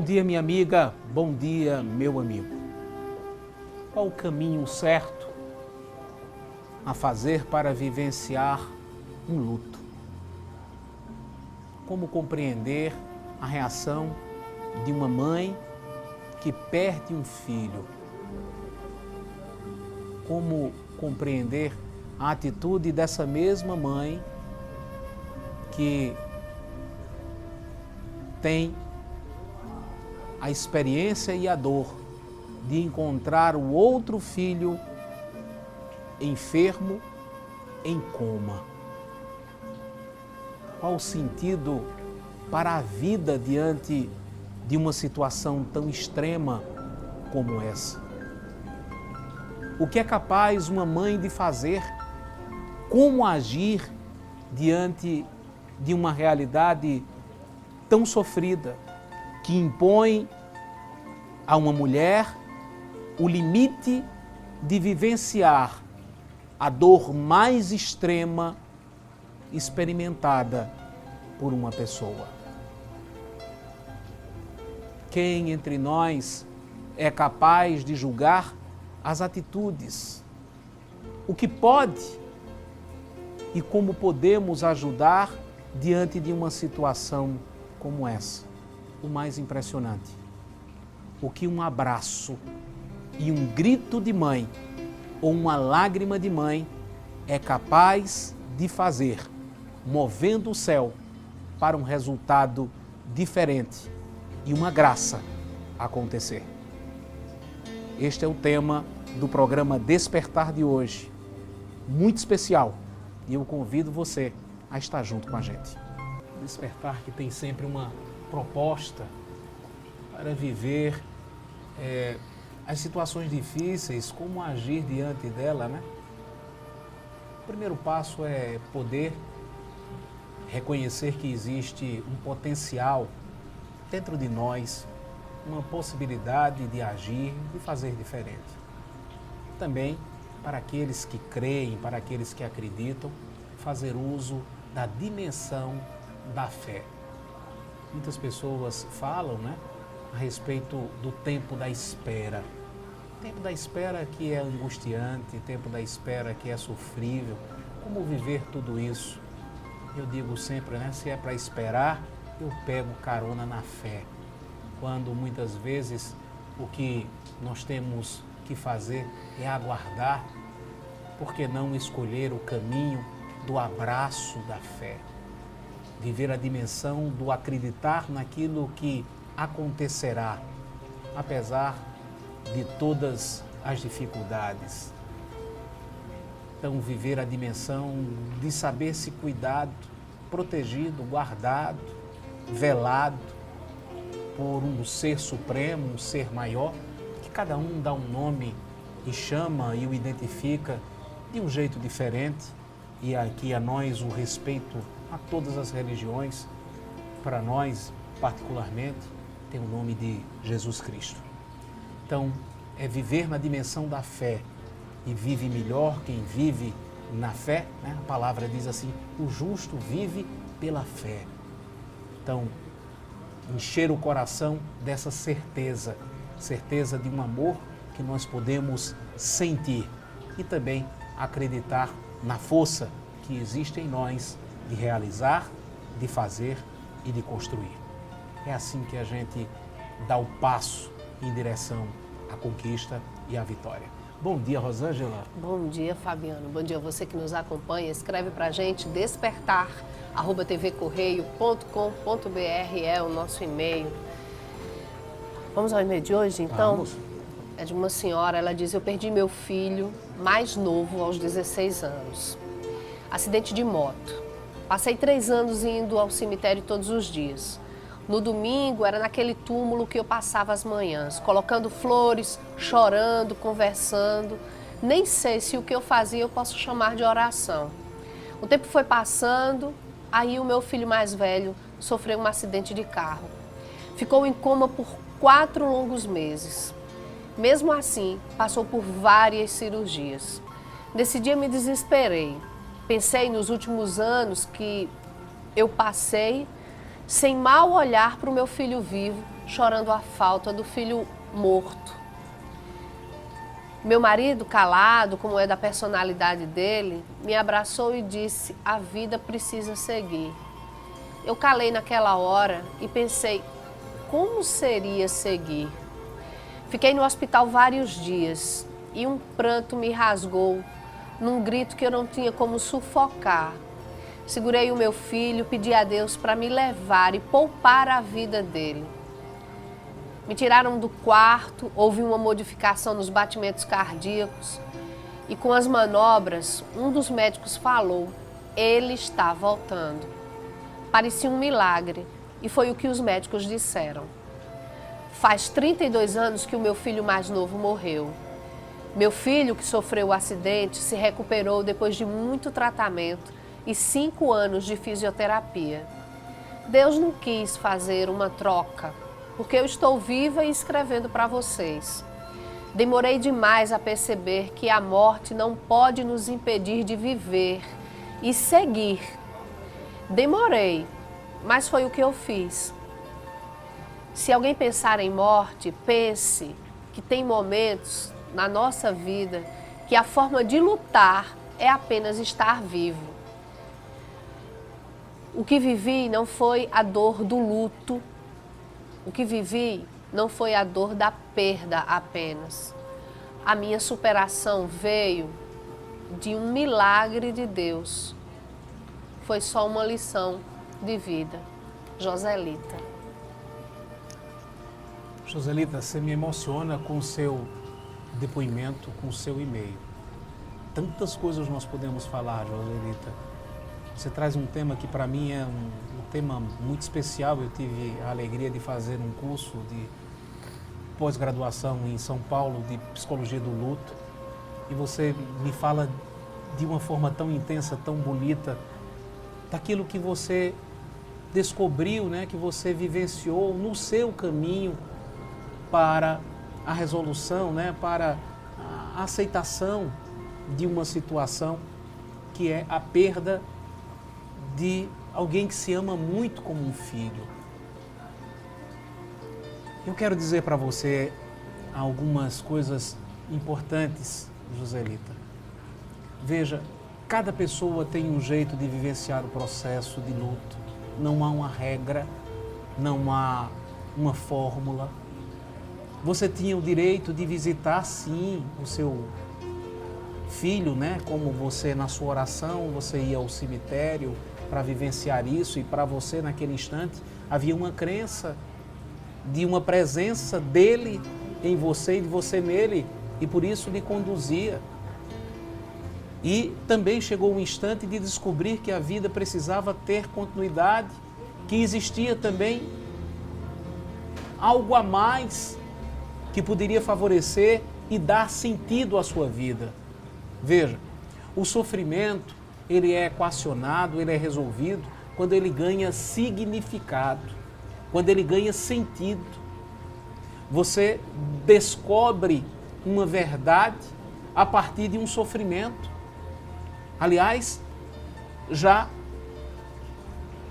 dia, minha amiga. Bom dia, meu amigo. Qual o caminho certo a fazer para vivenciar um luto? Como compreender a reação de uma mãe que perde um filho? Como compreender a atitude dessa mesma mãe que tem a experiência e a dor de encontrar o outro filho enfermo, em coma? Qual o sentido para a vida diante de uma situação tão extrema como essa? O que é capaz uma mãe de fazer? Como agir diante de uma realidade tão sofrida que impõe a uma mulher o limite de vivenciar a dor mais extrema experimentada por uma pessoa? Quem entre nós é capaz de julgar as atitudes? O que pode e como podemos ajudar diante de uma situação como essa? O mais impressionante, o que um abraço e um grito de mãe ou uma lágrima de mãe é capaz de fazer, movendo o céu para um resultado diferente e uma graça acontecer. Este é o tema do programa Despertar de hoje, muito especial, e eu convido você a estar junto com a gente. Despertar que tem sempre uma proposta para viver as situações difíceis, como agir diante dela, né? O primeiro passo é poder reconhecer que existe um potencial dentro de nós, uma possibilidade de agir, de fazer diferente. Também, para aqueles que creem, para aqueles que acreditam, fazer uso da dimensão da fé. Muitas pessoas falam, né, a respeito do tempo da espera. Tempo da espera que é angustiante, tempo da espera que é sofrível. Como viver tudo isso? Eu digo sempre, né, se é para esperar, eu pego carona na fé. Quando muitas vezes o que nós temos que fazer é aguardar, por que não escolher o caminho do abraço da fé? Viver a dimensão do acreditar naquilo que acontecerá, apesar de todas as dificuldades. Então, viver a dimensão de saber se cuidado, protegido, guardado, velado por um ser supremo, um ser maior, que cada um dá um nome e chama e o identifica de um jeito diferente, e aqui a nós o respeito a todas as religiões, para nós, particularmente, tem o nome de Jesus Cristo. Então, é viver na dimensão da fé, e vive melhor quem vive na fé, né? A palavra diz assim, o justo vive pela fé. Então, encher o coração dessa certeza, certeza de um amor que nós podemos sentir e também acreditar na força que existe em nós de realizar, de fazer e de construir. É assim que a gente dá o passo em direção à conquista e à vitória. Bom dia, Rosângela. Bom dia, Fabiano. Bom dia a você que nos acompanha. Escreve pra gente despertar@tvcorreio.com.br é o nosso e-mail. Vamos ao e-mail de hoje, então? Vamos. É de uma senhora, ela diz, eu perdi meu filho mais novo aos 16 anos. Acidente de moto. Passei 3 anos indo ao cemitério todos os dias. No domingo era naquele túmulo que eu passava as manhãs, colocando flores, chorando, conversando. Nem sei se o que eu fazia eu posso chamar de oração. O tempo foi passando, aí o meu filho mais velho sofreu um acidente de carro. Ficou em coma por 4 longos meses. Mesmo assim, passou por várias cirurgias. Nesse dia me desesperei. Pensei nos últimos anos que eu passei sem mal olhar para o meu filho vivo chorando a falta do filho morto. Meu marido, calado, como é da personalidade dele, me abraçou e disse: a vida precisa seguir. Eu calei naquela hora e pensei: como seria seguir? Fiquei no hospital vários dias e um pranto me rasgou, num grito que eu não tinha como sufocar. Segurei o meu filho, pedi a Deus para me levar e poupar a vida dele. Me tiraram do quarto, houve uma modificação nos batimentos cardíacos e com as manobras, um dos médicos falou: ele está voltando. Parecia um milagre e foi o que os médicos disseram. Faz 32 anos que o meu filho mais novo morreu. Meu filho, que sofreu o acidente, se recuperou depois de muito tratamento e 5 anos de fisioterapia. Deus não quis fazer uma troca, porque eu estou viva e escrevendo para vocês. Demorei demais a perceber que a morte não pode nos impedir de viver e seguir. Demorei, mas foi o que eu fiz. Se alguém pensar em morte, pense que tem momentos na nossa vida que a forma de lutar é apenas estar vivo. O que vivi não foi a dor do luto, o que vivi não foi a dor da perda apenas. A minha superação veio de um milagre de Deus. Foi só uma lição de vida. Joselita. Joselita, você me emociona com o seu depoimento, com o seu e-mail. Tantas coisas nós podemos falar, Joselita. Você traz um tema que para mim é um tema muito especial. Eu tive a alegria de fazer um curso de pós-graduação em São Paulo de Psicologia do Luto. E você me fala de uma forma tão intensa, tão bonita, daquilo que você descobriu, né, que você vivenciou no seu caminho para a resolução, né, para a aceitação de uma situação que é a perda de alguém que se ama muito como um filho. Eu quero dizer para você algumas coisas importantes, Joselita. Veja, cada pessoa tem um jeito de vivenciar o processo de luto. Não há uma regra, não há uma fórmula. Você tinha o direito de visitar, sim, o seu filho, né? Como você, na sua oração, você ia ao cemitério para vivenciar isso, e para você, naquele instante, havia uma crença de uma presença dele em você e de você nele, e por isso lhe conduzia. E também chegou o instante de descobrir que a vida precisava ter continuidade, que existia também algo a mais que poderia favorecer e dar sentido à sua vida. Veja, o sofrimento, ele é equacionado, ele é resolvido quando ele ganha significado, quando ele ganha sentido. Você descobre uma verdade a partir de um sofrimento. Aliás, já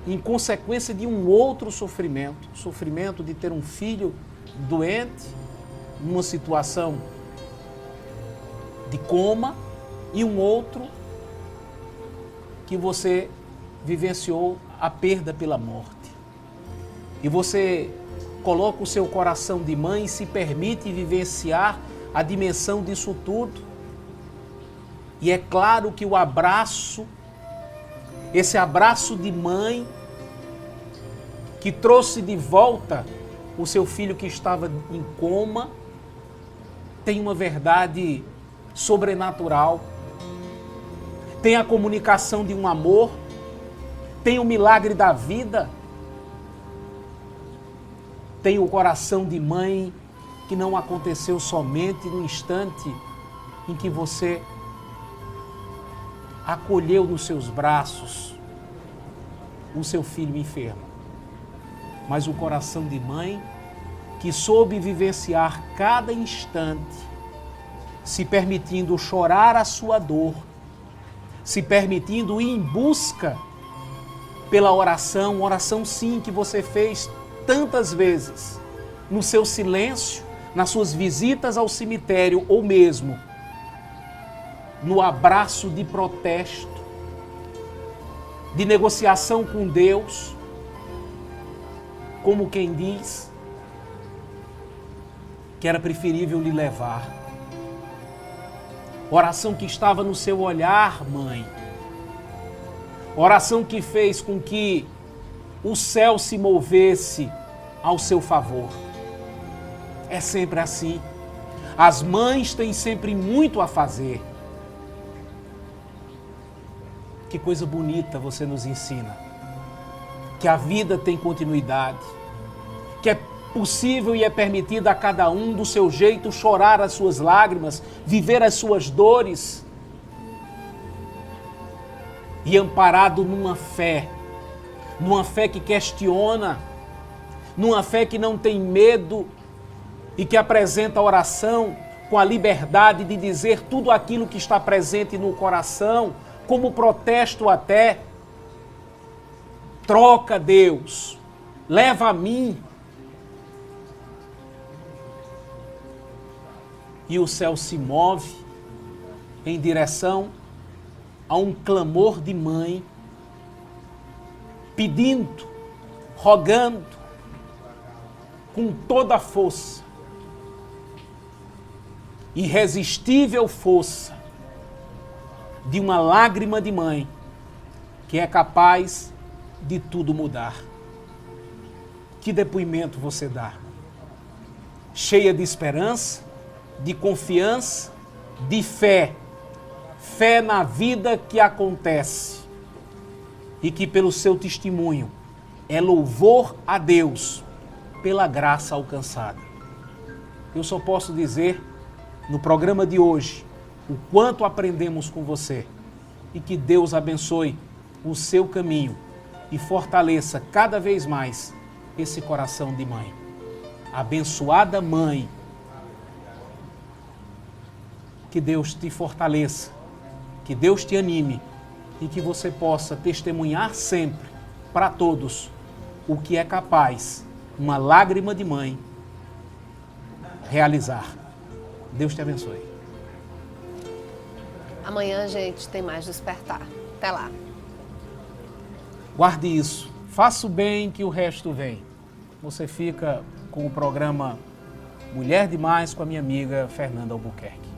em consequência de um outro sofrimento, o sofrimento de ter um filho doente, numa situação de coma, e um outro que você vivenciou a perda pela morte. E você coloca o seu coração de mãe e se permite vivenciar a dimensão disso tudo. E é claro que o abraço, esse abraço de mãe, que trouxe de volta o seu filho que estava em coma, tem uma verdade sobrenatural, tem a comunicação de um amor, tem o milagre da vida, tem o coração de mãe que não aconteceu somente no instante em que você acolheu nos seus braços o seu filho enfermo, mas o coração de mãe que soube vivenciar cada instante, se permitindo chorar a sua dor, se permitindo ir em busca pela oração sim que você fez tantas vezes, no seu silêncio, nas suas visitas ao cemitério ou mesmo no abraço de protesto, de negociação com Deus, como quem diz que era preferível lhe levar. Oração que estava no seu olhar, mãe. Oração que fez com que o céu se movesse ao seu favor. É sempre assim. As mães têm sempre muito a fazer. Que coisa bonita você nos ensina. Que a vida tem continuidade. Que é possível e é permitido a cada um do seu jeito chorar as suas lágrimas, viver as suas dores. E amparado numa fé que questiona, numa fé que não tem medo e que apresenta a oração com a liberdade de dizer tudo aquilo que está presente no coração, como protesto até. Troca, Deus, leva a mim. E o céu se move em direção a um clamor de mãe, pedindo, rogando, com toda a força, irresistível força, de uma lágrima de mãe, que é capaz de tudo mudar. Que depoimento você dá? Cheia de esperança, de confiança, de fé. Fé na vida que acontece. E que pelo seu testemunho é louvor a Deus pela graça alcançada. Eu só posso dizer, no programa de hoje, o quanto aprendemos com você. E que Deus abençoe o seu caminho e fortaleça cada vez mais esse coração de mãe. Abençoada mãe, que Deus te fortaleça, que Deus te anime e que você possa testemunhar sempre para todos o que é capaz uma lágrima de mãe realizar. Deus te abençoe. Amanhã, gente, tem mais Despertar. Até lá. Guarde isso. Faça o bem que o resto vem. Você fica com o programa Mulher Demais com a minha amiga Fernanda Albuquerque.